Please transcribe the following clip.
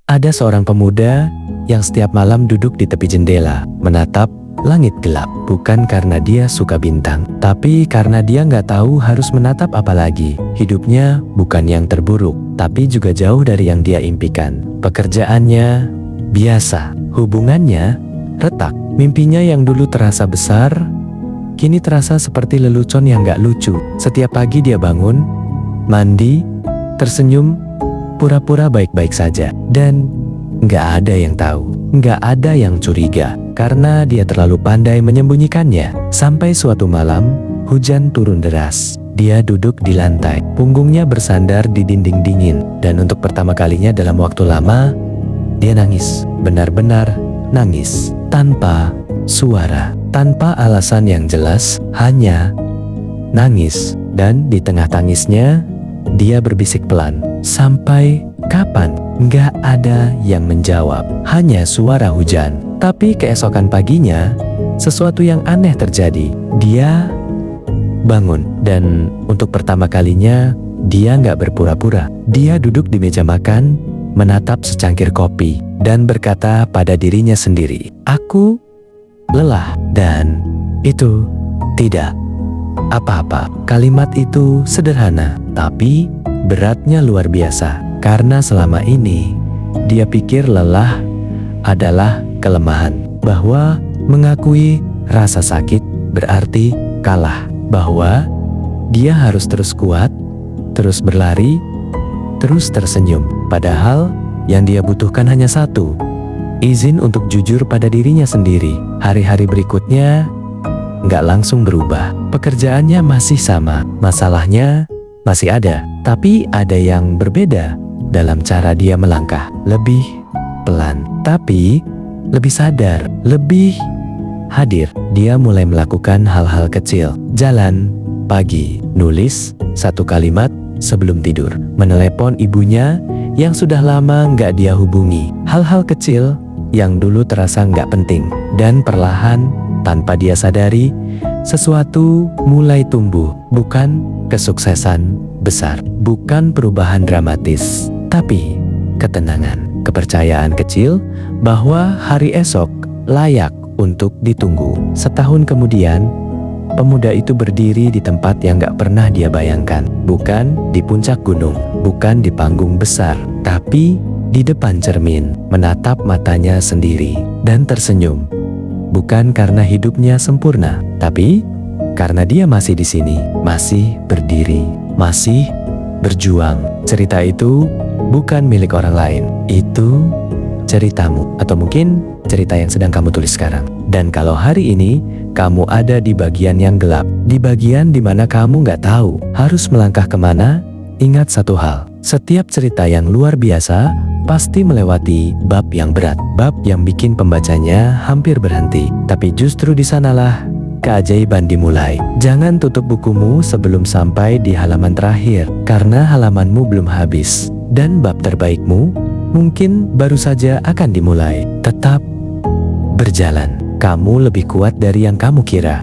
Ada seorang pemuda yang setiap malam duduk di tepi jendela, menatap langit gelap. Bukan karena dia suka bintang, tapi karena dia nggak tahu harus menatap apa lagi. Hidupnya bukan yang terburuk, tapi juga jauh dari yang dia impikan. Pekerjaannya biasa, hubungannya retak. Mimpinya yang dulu terasa besar, kini terasa seperti lelucon yang nggak lucu. Setiap pagi dia bangun, mandi, tersenyum, pura-pura baik-baik saja. Dan nggak ada yang tahu, nggak ada yang curiga, karena dia terlalu pandai menyembunyikannya. Sampai suatu malam, hujan turun deras. Dia duduk di lantai, punggungnya bersandar di dinding dingin. Dan untuk pertama kalinya dalam waktu lama, dia nangis, benar-benar nangis. Tanpa suara, tanpa alasan yang jelas, hanya nangis. Dan di tengah tangisnya, dia berbisik pelan, "Sampai kapan?" Nggak ada yang menjawab, hanya suara hujan. Tapi keesokan paginya, sesuatu yang aneh terjadi. Dia bangun, dan untuk pertama kalinya, dia nggak berpura-pura. Dia duduk di meja makan, menatap secangkir kopi, dan berkata pada dirinya sendiri, "Aku lelah." Dan itu tidak apa-apa. Kalimat itu sederhana, tapi beratnya luar biasa. Karena selama ini, dia pikir lelah adalah kelemahan. Bahwa mengakui rasa sakit berarti kalah. Bahwa dia harus terus kuat, terus berlari, terus tersenyum. Padahal yang dia butuhkan hanya satu, izin untuk jujur pada dirinya sendiri. Hari-hari berikutnya nggak langsung berubah. Pekerjaannya masih sama, masalahnya masih ada, tapi ada yang berbeda dalam cara dia melangkah. Lebih pelan, tapi lebih sadar, lebih hadir. Dia mulai melakukan hal-hal kecil. Jalan pagi, nulis satu kalimat sebelum tidur, menelepon ibunya yang sudah lama nggak dia hubungi. Hal-hal kecil yang dulu terasa nggak penting. Dan perlahan, tanpa dia sadari, sesuatu mulai tumbuh. Bukan kesuksesan besar, bukan perubahan dramatis, tapi ketenangan, kepercayaan kecil bahwa hari esok layak untuk ditunggu. Setahun kemudian, pemuda itu berdiri di tempat yang gak pernah dia bayangkan. Bukan di puncak gunung, bukan di panggung besar, tapi di depan cermin, menatap matanya sendiri, dan tersenyum. Bukan karena hidupnya sempurna, tapi karena dia masih di sini, masih berdiri, masih berjuang. Cerita itu bukan milik orang lain, itu ceritamu, atau mungkin cerita yang sedang kamu tulis sekarang. Dan kalau hari ini kamu ada di bagian yang gelap, di bagian dimana kamu nggak tahu harus melangkah kemana, ingat satu hal: setiap cerita yang luar biasa pasti melewati bab yang berat, bab yang bikin pembacanya hampir berhenti. Tapi justru di sanalah keajaiban dimulai. Jangan tutup bukumu sebelum sampai di halaman terakhir, karena halamanmu belum habis, dan bab terbaikmu mungkin baru saja akan dimulai. Tetap berjalan, kamu lebih kuat dari yang kamu kira.